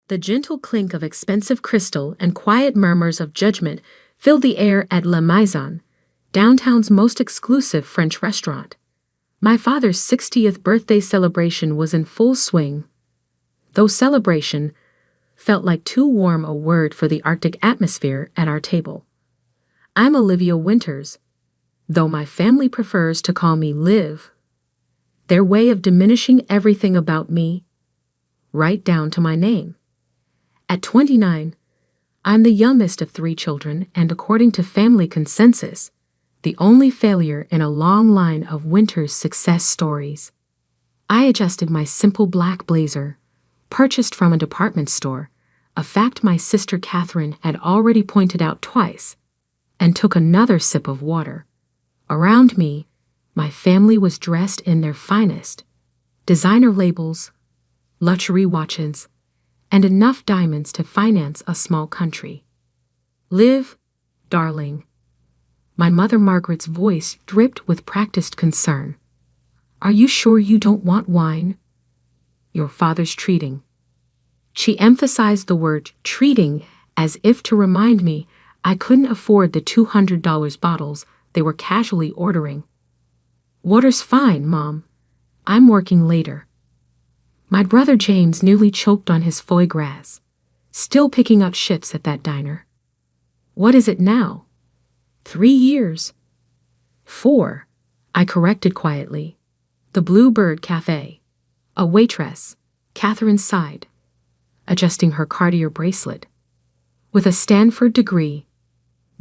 The gentle clink of expensive crystal and quiet murmurs of judgment filled the air at La Maison, downtown's most exclusive French restaurant. My father's 60th birthday celebration was in full swing. Though celebration felt like too warm a word for the Arctic atmosphere at our table. I'm Olivia Winters, though my family prefers to call me Liv. Their way of diminishing everything about me, right down to my name. At 29, I'm the youngest of 3 children and, according to family consensus, the only failure in a long line of Winters' success stories. I adjusted my simple black blazer, purchased from a department store, a fact my sister Catherine had already pointed out twice, and took another sip of water. Around me, my family was dressed in their finest, designer labels, luxury watches, and enough diamonds to finance a small country. Liv, darling. My mother Margaret's voice dripped with practiced concern. Are you sure you don't want wine? Your father's treating. She emphasized the word treating as if to remind me I couldn't afford the $200 bottles they were casually ordering. Water's fine, Mom. I'm working later. My brother James nearly choked on his foie gras, still picking up shifts at that diner. What is it now? 3 years. 4, I corrected quietly. The Bluebird Cafe. A waitress, Catherine sighed, adjusting her Cartier bracelet. With a Stanford degree.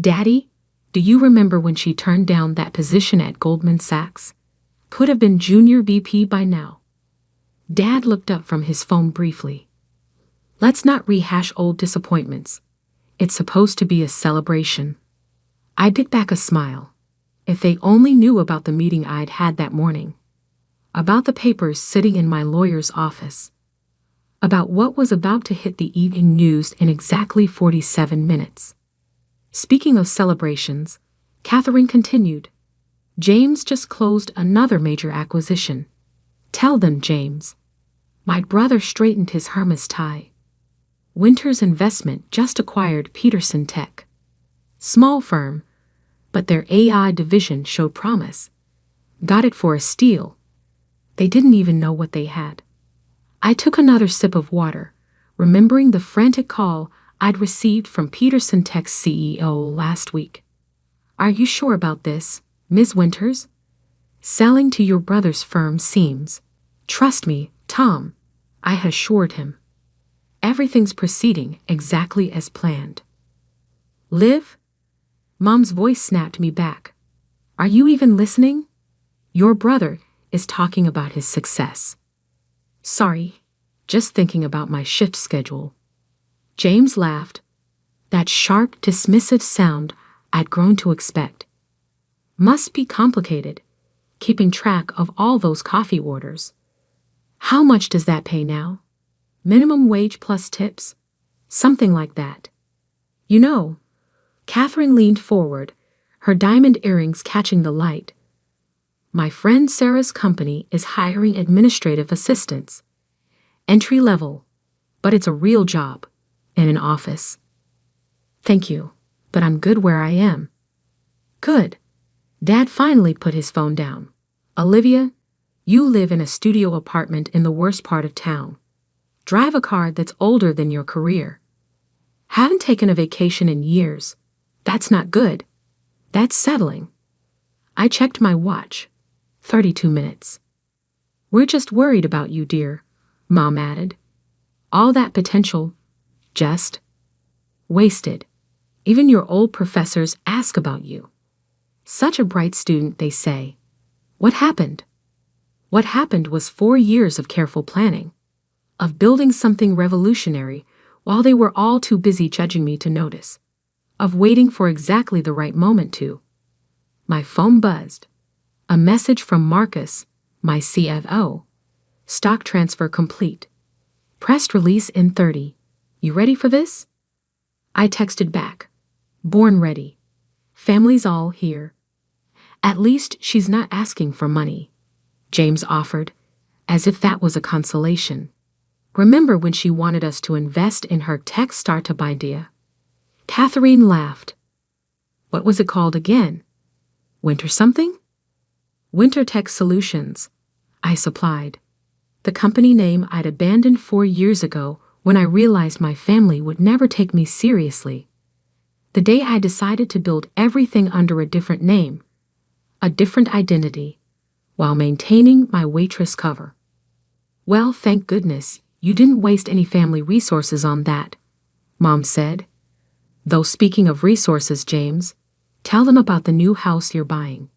Daddy, do you remember when she turned down that position at Goldman Sachs? Could have been junior VP by now. Dad looked up from his phone briefly. Let's not rehash old disappointments. It's supposed to be a celebration. I bit back a smile. If they only knew about the meeting I'd had that morning. About the papers sitting in my lawyer's office. About what was about to hit the evening news in exactly 47 minutes. Speaking of celebrations, Catherine continued. James just closed another major acquisition. Tell them, James. My brother straightened his Hermes tie. Winters Investment just acquired Peterson Tech. Small firm, but their AI division showed promise. Got it for a steal. They didn't even know what they had. I took another sip of water, remembering the frantic call I'd received from Peterson Tech's CEO last week. Are you sure about this, Ms. Winters? Selling to your brother's firm seems. Trust me, Tom, I had assured him. Everything's proceeding exactly as planned. Liv? Mom's voice snapped me back. Are you even listening? Your brother is talking about his success. Sorry, just thinking about my shift schedule. James laughed. That sharp, dismissive sound I'd grown to expect. Must be complicated, keeping track of all those coffee orders. How much does that pay now? Minimum wage plus tips? Something like that. You know, Catherine leaned forward, her diamond earrings catching the light. My friend Sarah's company is hiring administrative assistants. Entry level, but it's a real job, in an office. Thank you, but I'm good where I am. Good. Dad finally put his phone down. Olivia, you live in a studio apartment in the worst part of town. Drive a car that's older than your career. Haven't taken a vacation in years. That's not good. That's settling. I checked my watch. 32 minutes. We're just worried about you, dear, Mom added. All that potential, just wasted. Even your old professors ask about you. Such a bright student, they say. What happened? What happened was 4 years of careful planning, of building something revolutionary while they were all too busy judging me to notice, of waiting for exactly the right moment to. My phone buzzed. A message from Marcus, my CFO. Stock transfer complete. Press release in 30. You ready for this? I texted back. Born ready. Family's all here. At least she's not asking for money, James offered, as if that was a consolation. Remember when she wanted us to invest in her tech startup idea? Catherine laughed. What was it called again? Winter something? Winter Tech Solutions, I supplied. The company name I'd abandoned 4 years ago when I realized my family would never take me seriously. The day I decided to build everything under a different name, a different identity, while maintaining my waitress cover. Well, thank goodness, you didn't waste any family resources on that, Mom said. Though speaking of resources, James, tell them about the new house you're buying.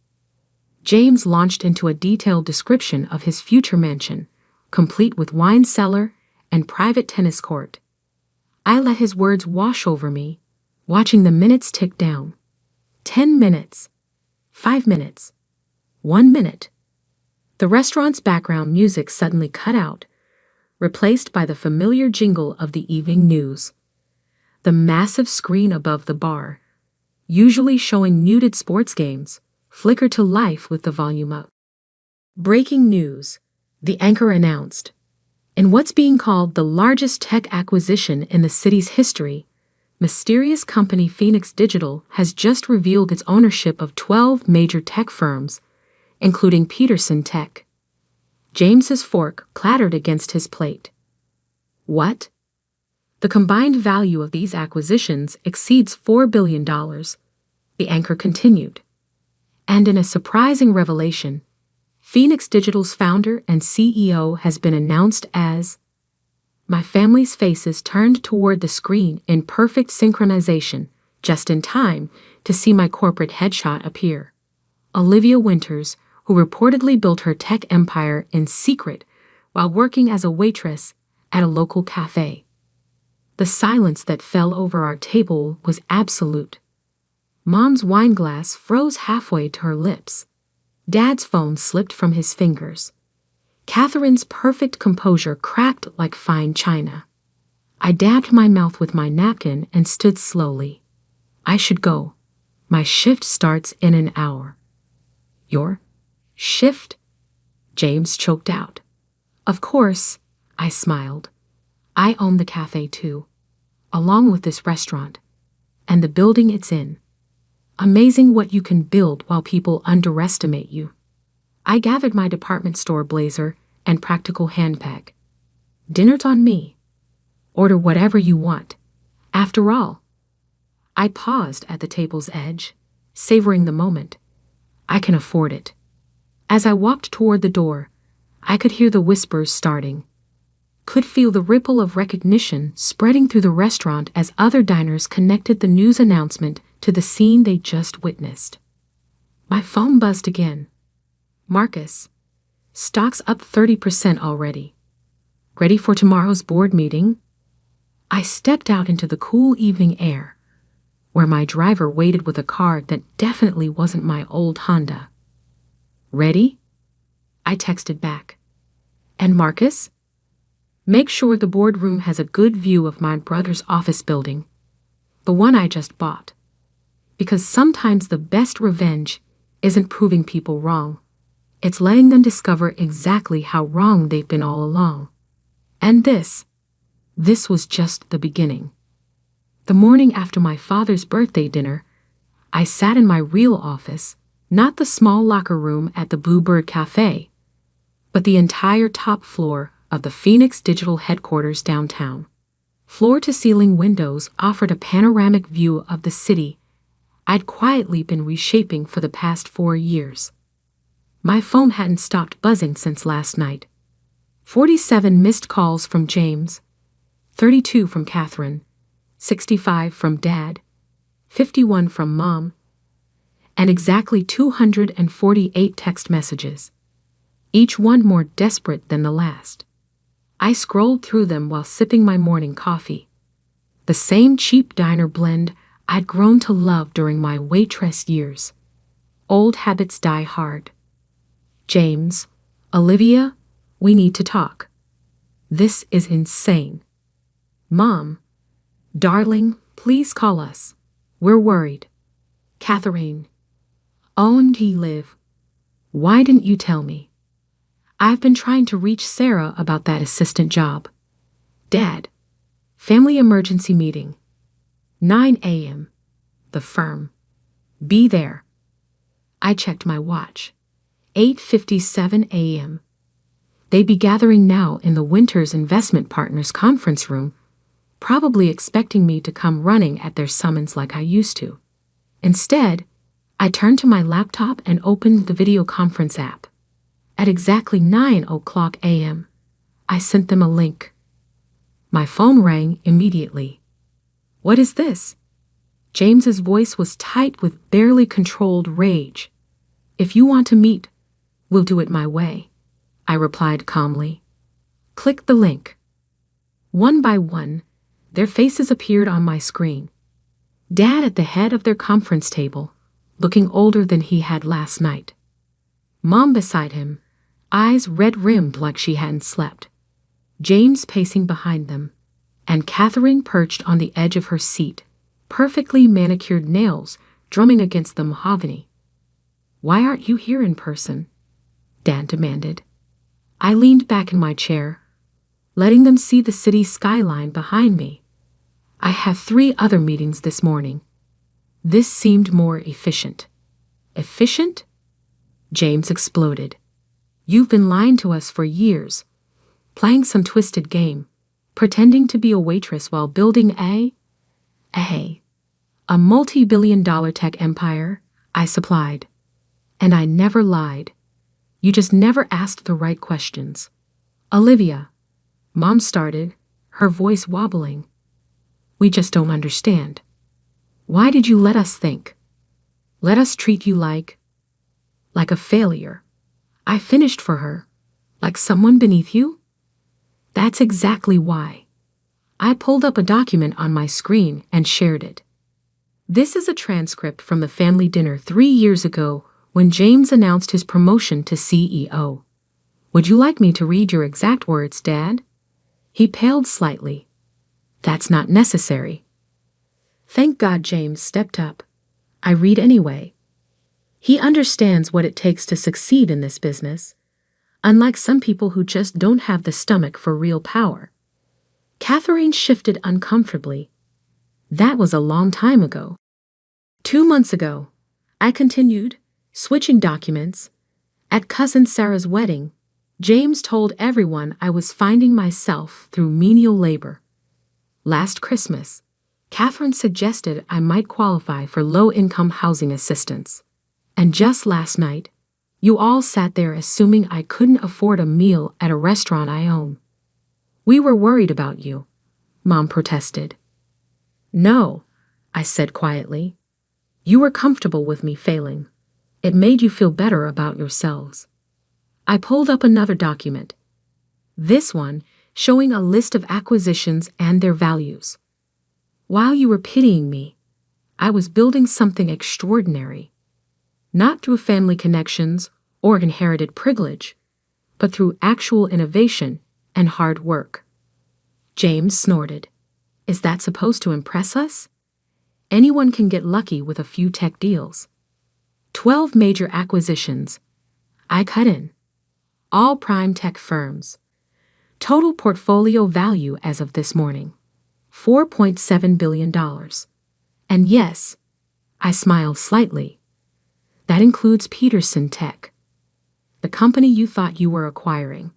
James launched into a detailed description of his future mansion, complete with wine cellar and private tennis court. I let his words wash over me, watching the minutes tick down. 10 minutes. 5 minutes. 1 minute. The restaurant's background music suddenly cut out, replaced by the familiar jingle of the evening news. The massive screen above the bar, usually showing muted sports games, flickered to life with the volume up. Breaking news, the anchor announced. In what's being called the largest tech acquisition in the city's history, mysterious company Phoenix Digital has just revealed its ownership of 12 major tech firms, including Peterson Tech. James's fork clattered against his plate. What? The combined value of these acquisitions exceeds $4 billion, the anchor continued. And in a surprising revelation, Phoenix Digital's founder and CEO has been announced as. My family's faces turned toward the screen in perfect synchronization, just in time to see my corporate headshot appear. Olivia Winters, who reportedly built her tech empire in secret while working as a waitress at a local cafe. The silence that fell over our table was absolute. Mom's wine glass froze halfway to her lips. Dad's phone slipped from his fingers. Catherine's perfect composure cracked like fine china. I dabbed my mouth with my napkin and stood slowly. I should go. My shift starts in an hour. Your shift? James choked out. Of course, I smiled. I own the cafe too, along with this restaurant, and the building it's in. Amazing what you can build while people underestimate you. I gathered my department store blazer and practical handbag. Dinner's on me. Order whatever you want. After all, I paused at the table's edge, savoring the moment. I can afford it. As I walked toward the door, I could hear the whispers starting. Could feel the ripple of recognition spreading through the restaurant as other diners connected the news announcement to the scene they just witnessed. My phone buzzed again. Marcus, stock's up 30% already. Ready for tomorrow's board meeting? I stepped out into the cool evening air, where my driver waited with a car that definitely wasn't my old Honda. Ready? I texted back. And Marcus? Make sure the boardroom has a good view of my brother's office building, the one I just bought. Because sometimes the best revenge isn't proving people wrong. It's letting them discover exactly how wrong they've been all along. And this was just the beginning. The morning after my father's birthday dinner, I sat in my real office, not the small locker room at the Bluebird Cafe, but the entire top floor of the Phoenix Digital headquarters downtown. Floor-to-ceiling windows offered a panoramic view of the city I'd quietly been reshaping for the past 4 years. My phone hadn't stopped buzzing since last night. 47 missed calls from James, 32 from Catherine, 65 from Dad, 51 from Mom, and exactly 248 text messages, each one more desperate than the last. I scrolled through them while sipping my morning coffee, the same cheap diner blend I'd grown to love during my waitress years. Old habits die hard. James, Olivia, we need to talk. This is insane. Mom, darling, please call us. We're worried. Catherine, owned he live. Why didn't you tell me? I've been trying to reach Sarah about that assistant job. Dad, family emergency meeting. 9 a.m. The firm. Be there. I checked my watch. 8:57 a.m. They be gathering now in the Winters Investment Partners conference room, probably expecting me to come running at their summons like I used to. Instead, I turned to my laptop and opened the video conference app. At exactly 9 o'clock a.m., I sent them a link. My phone rang immediately. What is this? James's voice was tight with barely controlled rage. If you want to meet, we'll do it my way, I replied calmly. Click the link. One by one, their faces appeared on my screen. Dad at the head of their conference table, looking older than he had last night. Mom beside him, eyes red-rimmed like she hadn't slept. James pacing behind them, and Catherine perched on the edge of her seat, perfectly manicured nails drumming against the mahogany. Why aren't you here in person? Dad demanded. I leaned back in my chair, letting them see the city skyline behind me. I have 3 other meetings this morning. This seemed more efficient. Efficient? James exploded. You've been lying to us for years, playing some twisted game, pretending to be a waitress while building a multi-billion-dollar tech empire, I supplied. And I never lied. You just never asked the right questions. Olivia, Mom started, her voice wobbling. We just don't understand. Why did you let us think? Let us treat you like a failure. I finished for her, like someone beneath you? That's exactly why. I pulled up a document on my screen and shared it. This is a transcript from the family dinner 3 years ago when James announced his promotion to CEO. Would you like me to read your exact words, Dad? He paled slightly. That's not necessary. Thank God James stepped up. I read anyway. He understands what it takes to succeed in this business, unlike some people who just don't have the stomach for real power. Catherine shifted uncomfortably. That was a long time ago. 2 months ago, I continued, switching documents. At Cousin Sarah's wedding, James told everyone I was finding myself through menial labor. Last Christmas, Catherine suggested I might qualify for low-income housing assistance. And just last night, you all sat there assuming I couldn't afford a meal at a restaurant I own. We were worried about you, Mom protested. No, I said quietly. You were comfortable with me failing. It made you feel better about yourselves. I pulled up another document. This one showing a list of acquisitions and their values. While you were pitying me, I was building something extraordinary. Not through family connections or inherited privilege, but through actual innovation and hard work. James snorted. Is that supposed to impress us? Anyone can get lucky with a few tech deals. 12 major acquisitions. I cut in. All prime tech firms. Total portfolio value as of this morning, $4.7 billion. And yes, I smiled slightly. That includes Peterson Tech, the company you thought you were acquiring.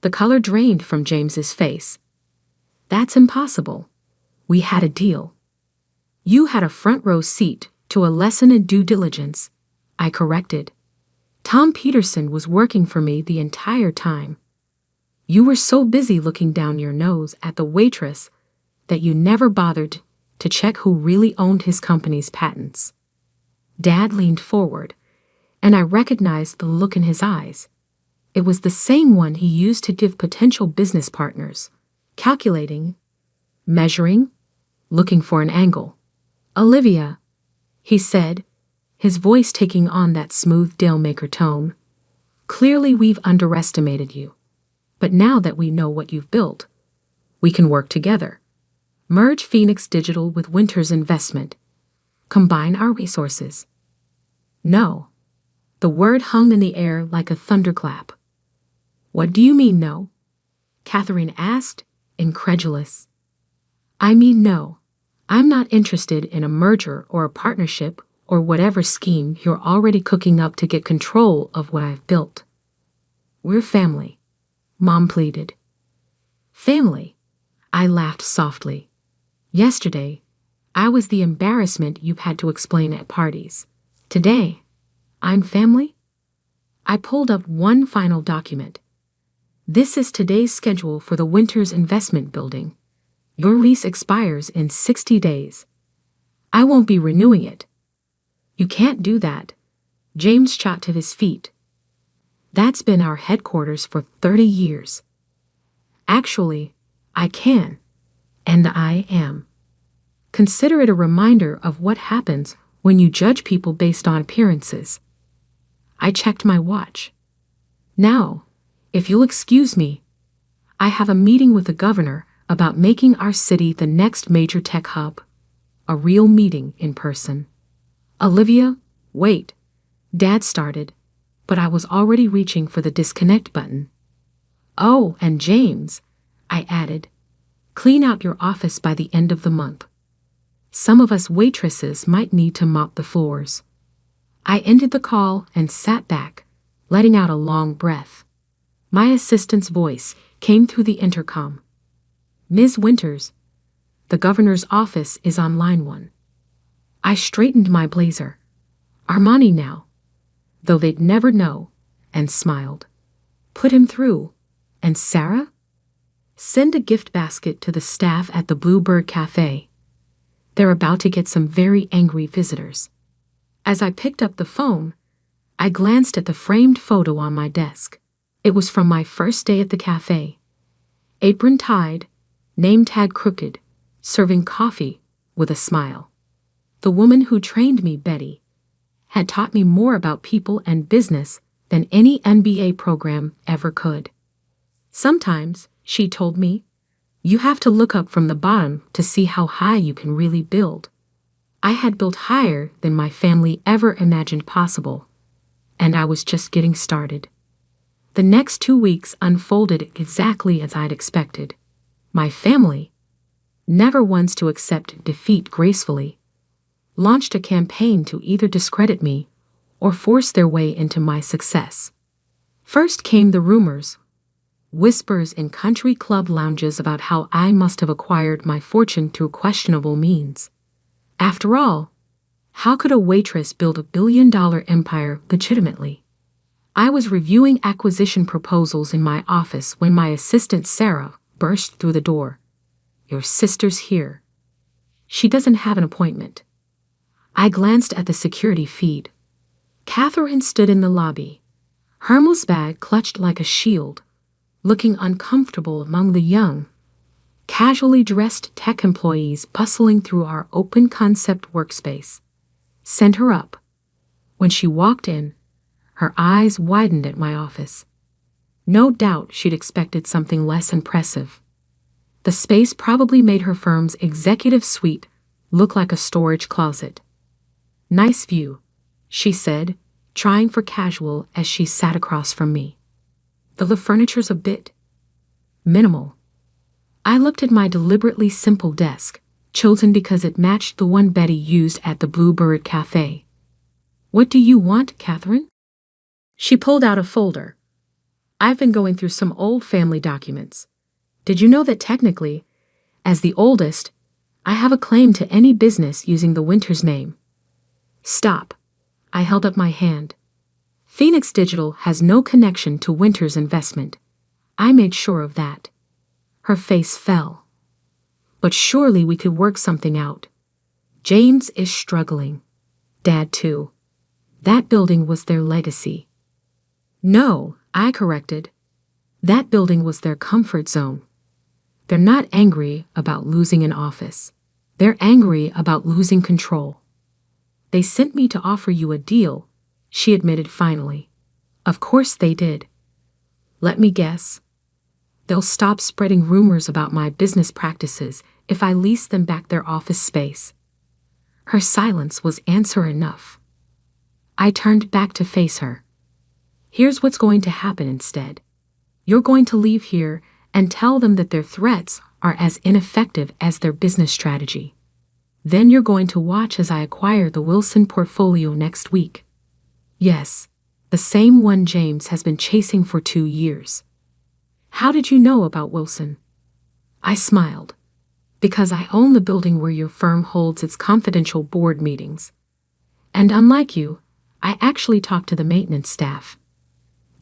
The color drained from James's face. That's impossible. We had a deal. You had a front row seat to a lesson in due diligence, I corrected. Tom Peterson was working for me the entire time. You were so busy looking down your nose at the waitress that you never bothered to check who really owned his company's patents. Dad leaned forward, and I recognized the look in his eyes. It was the same one he used to give potential business partners, calculating, measuring, looking for an angle. Olivia, he said, his voice taking on that smooth deal-maker tone. Clearly we've underestimated you. But now that we know what you've built, we can work together. Merge Phoenix Digital with Winters Investment. Combine our resources. No. The word hung in the air like a thunderclap. What do you mean, no? Catherine asked, incredulous. I mean, no. I'm not interested in a merger or a partnership or whatever scheme you're already cooking up to get control of what I've built. We're family, Mom pleaded. Family? I laughed softly. Yesterday, I was the embarrassment you've had to explain at parties. Today, I'm family? I pulled up one final document. This is today's schedule for the Winters Investment Building. Your lease expires in 60 days. I won't be renewing it. You can't do that. James shot to his feet. That's been our headquarters for 30 years. Actually, I can, and I am. Consider it a reminder of what happens when you judge people based on appearances. I checked my watch. Now, if you'll excuse me, I have a meeting with the governor about making our city the next major tech hub. A real meeting in person. Olivia, wait. Dad started, but I was already reaching for the disconnect button. Oh, and James, I added, clean out your office by the end of the month. Some of us waitresses might need to mop the floors. I ended the call and sat back, letting out a long breath. My assistant's voice came through the intercom. Ms. Winters, the governor's office is on line 1. I straightened my blazer. Armani now, though they'd never know, and smiled. Put him through. And Sarah? Send a gift basket to the staff at the Bluebird Cafe. They're about to get some very angry visitors. As I picked up the phone, I glanced at the framed photo on my desk. It was from my first day at the cafe. Apron tied, name tag crooked, serving coffee with a smile. The woman who trained me, Betty, had taught me more about people and business than any MBA program ever could. Sometimes, she told me, you have to look up from the bottom to see how high you can really build. I had built higher than my family ever imagined possible, and I was just getting started. The next 2 weeks unfolded exactly as I'd expected. My family, never ones to accept defeat gracefully, launched a campaign to either discredit me or force their way into my success. First came the rumors, whispers in country club lounges about how I must have acquired my fortune through questionable means. After all, how could a waitress build a billion-dollar empire legitimately? I was reviewing acquisition proposals in my office when my assistant Sarah burst through the door. Your sister's here. She doesn't have an appointment. I glanced at the security feed. Catherine stood in the lobby, Hermel's bag clutched like a shield, looking uncomfortable among the young, casually dressed tech employees bustling through our open-concept workspace. Sent her up. When she walked in, her eyes widened at my office. No doubt she'd expected something less impressive. The space probably made her firm's executive suite look like a storage closet. Nice view, she said, trying for casual as she sat across from me. Though the furniture's a bit minimal. I looked at my deliberately simple desk, chosen because it matched the one Betty used at the Bluebird Cafe. What do you want, Catherine? She pulled out a folder. I've been going through some old family documents. Did you know that technically, as the oldest, I have a claim to any business using the Winters name? Stop. I held up my hand. Phoenix Digital has no connection to Winters Investment. I made sure of that. Her face fell. But surely we could work something out. James is struggling. Dad too. That building was their legacy. No, I corrected. That building was their comfort zone. They're not angry about losing an office. They're angry about losing control. They sent me to offer you a deal, she admitted finally. Of course they did. Let me guess. They'll stop spreading rumors about my business practices if I lease them back their office space. Her silence was answer enough. I turned back to face her. Here's what's going to happen instead. You're going to leave here and tell them that their threats are as ineffective as their business strategy. Then you're going to watch as I acquire the Wilson portfolio next week. Yes, the same one James has been chasing for 2 years. How did you know about Wilson? I smiled. Because I own the building where your firm holds its confidential board meetings. And unlike you, I actually talk to the maintenance staff.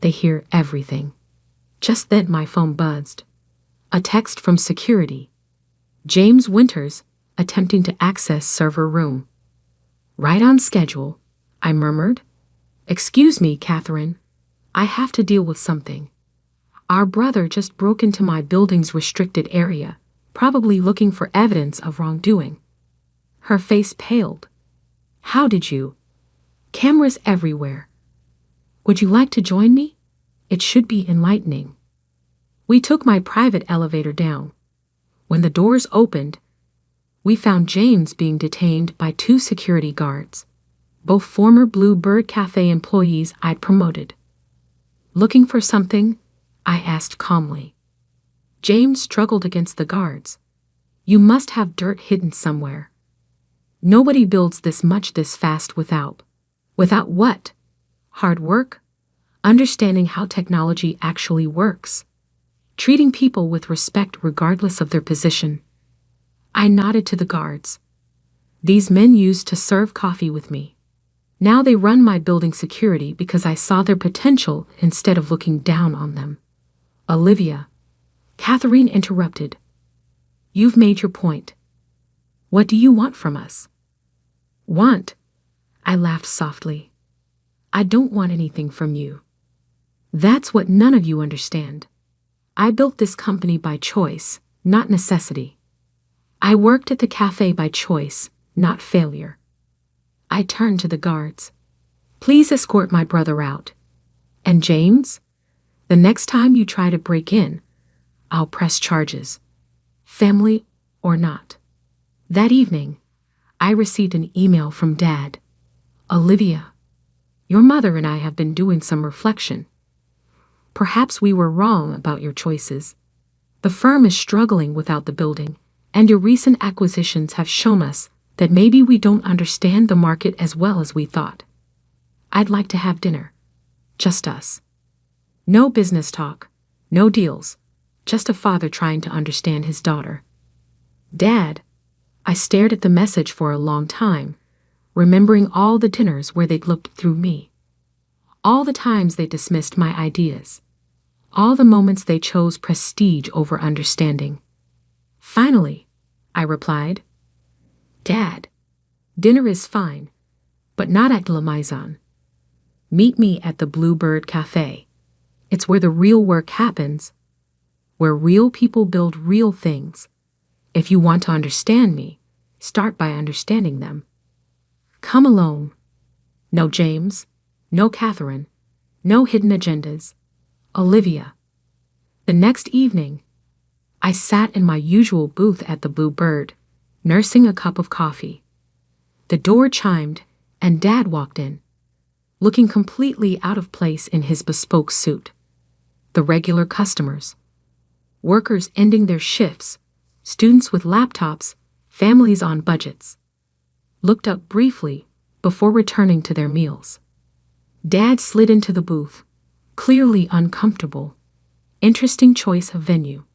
They hear everything. Just then my phone buzzed. A text from security. James Winters, attempting to access server room. Right on schedule, I murmured. Excuse me, Catherine. I have to deal with something. Our brother just broke into my building's restricted area, probably looking for evidence of wrongdoing. Her face paled. How did you? Cameras everywhere. Would you like to join me? It should be enlightening. We took my private elevator down. When the doors opened, we found James being detained by 2 security guards, both former Bluebird Cafe employees I'd promoted. Looking for something? I asked calmly. James struggled against the guards. You must have dirt hidden somewhere. Nobody builds this much this fast without. Without what? Hard work? Understanding how technology actually works. Treating people with respect regardless of their position. I nodded to the guards. These men used to serve coffee with me. Now they run my building security because I saw their potential instead of looking down on them. Olivia. Catherine interrupted. You've made your point. What do you want from us? Want? I laughed softly. I don't want anything from you. That's what none of you understand. I built this company by choice, not necessity. I worked at the cafe by choice, not failure. I turned to the guards. Please escort my brother out. And James? The next time you try to break in, I'll press charges. Family or not. That evening, I received an email from Dad. Olivia, your mother and I have been doing some reflection. Perhaps we were wrong about your choices. The firm is struggling without the building, and your recent acquisitions have shown us that maybe we don't understand the market as well as we thought. I'd like to have dinner. Just us. No business talk, no deals, just a father trying to understand his daughter. Dad, I stared at the message for a long time, remembering all the dinners where they'd looked through me. All the times they dismissed my ideas. All the moments they chose prestige over understanding. Finally, I replied, Dad, dinner is fine, but not at La Maison. Meet me at the Bluebird Cafe. It's where the real work happens, where real people build real things. If you want to understand me, start by understanding them. Come alone. No James, no Catherine, no hidden agendas. Olivia. The next evening, I sat in my usual booth at the Bluebird, nursing a cup of coffee. The door chimed, and Dad walked in, looking completely out of place in his bespoke suit. The regular customers, workers ending their shifts, students with laptops, families on budgets, looked up briefly before returning to their meals. Dad slid into the booth, clearly uncomfortable. Interesting choice of venue.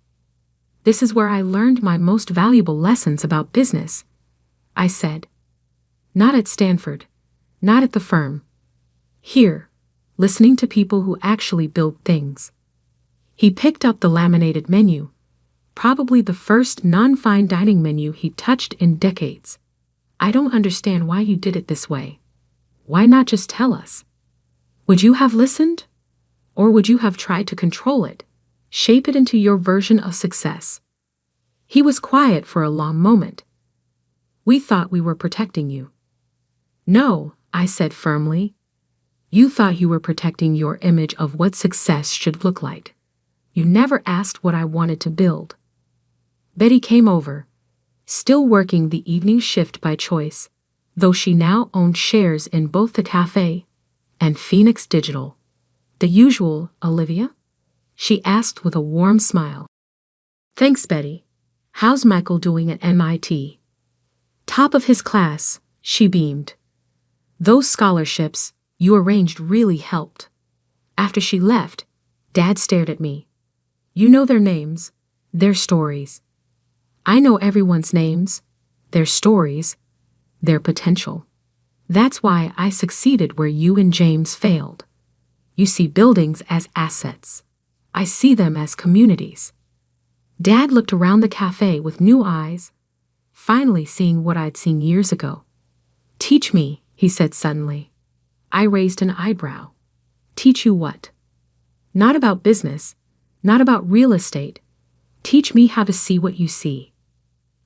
This is where I learned my most valuable lessons about business, I said. Not at Stanford, not at the firm. Here, listening to people who actually build things. He picked up the laminated menu, probably the first non-fine dining menu he touched in decades. I don't understand why you did it this way. Why not just tell us? Would you have listened? Or would you have tried to control it, shape it into your version of success? He was quiet for a long moment. We thought we were protecting you. No, I said firmly. You thought you were protecting your image of what success should look like. You never asked what I wanted to build. Betty came over, still working the evening shift by choice, though she now owned shares in both the cafe and Phoenix Digital. The usual, Olivia? She asked with a warm smile. Thanks, Betty. How's Michael doing at MIT? Top of his class, she beamed. Those scholarships you arranged really helped. After she left, Dad stared at me. You know their names, their stories. I know everyone's names, their stories, their potential. That's why I succeeded where you and James failed. You see buildings as assets. I see them as communities. Dad looked around the cafe with new eyes, finally seeing what I'd seen years ago. Teach me, he said suddenly. I raised an eyebrow. Teach you what? Not about business, not about real estate. Teach me how to see what you see.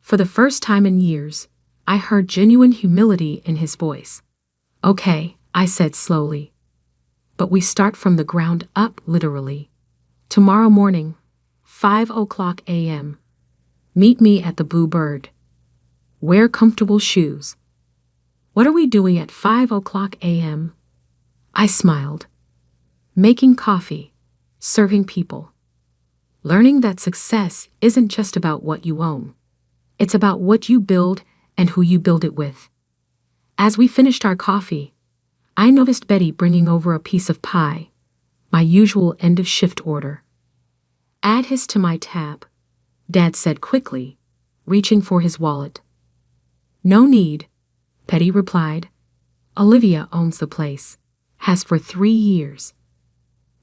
For the first time in years, I heard genuine humility in his voice. Okay, I said slowly. But we start from the ground up, literally. Tomorrow morning, 5:00 a.m. Meet me at the Blue Bird. Wear comfortable shoes. What are we doing at 5:00 a.m.? I smiled. Making coffee, serving people. Learning that success isn't just about what you own. It's about what you build and who you build it with. As we finished our coffee, I noticed Betty bringing over a piece of pie, my usual end-of-shift order. Add his to my tab, Dad said quickly, reaching for his wallet. No need, Betty replied. Olivia owns the place, has for 3 years.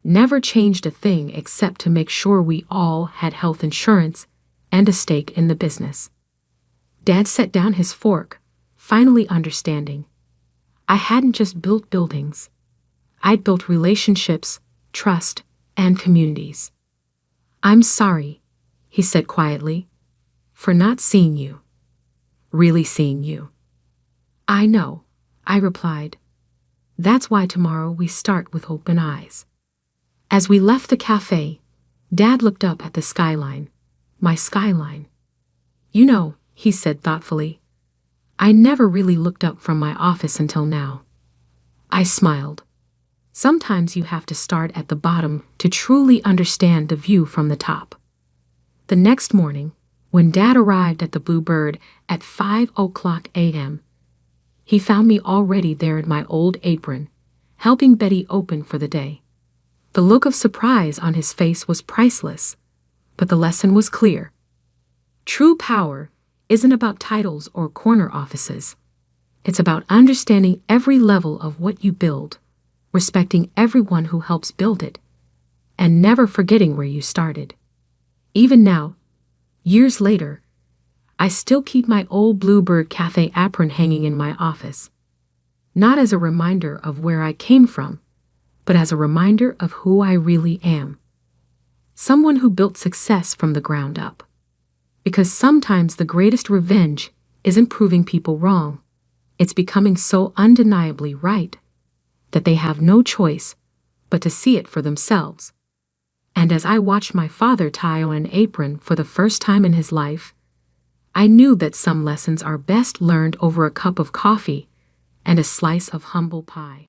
Never changed a thing except to make sure we all had health insurance and a stake in the business. Dad set down his fork, finally understanding. I hadn't just built buildings. I'd built relationships, trust, and communities. I'm sorry, he said quietly, for not seeing you. Really seeing you. I know, I replied. That's why tomorrow we start with open eyes. As we left the cafe, Dad looked up at the skyline, my skyline. You know, he said thoughtfully, I never really looked up from my office until now. I smiled. Sometimes you have to start at the bottom to truly understand the view from the top. The next morning, when Dad arrived at the Blue Bird at 5:00 a.m., he found me already there in my old apron, helping Betty open for the day. The look of surprise on his face was priceless, but the lesson was clear. True power isn't about titles or corner offices. It's about understanding every level of what you build, respecting everyone who helps build it, and never forgetting where you started. Even now, years later, I still keep my old Bluebird Cafe apron hanging in my office. Not as a reminder of where I came from, but as a reminder of who I really am. Someone who built success from the ground up. Because sometimes the greatest revenge isn't proving people wrong. It's becoming so undeniably right that they have no choice but to see it for themselves. And as I watched my father tie on an apron for the first time in his life, I knew that some lessons are best learned over a cup of coffee and a slice of humble pie.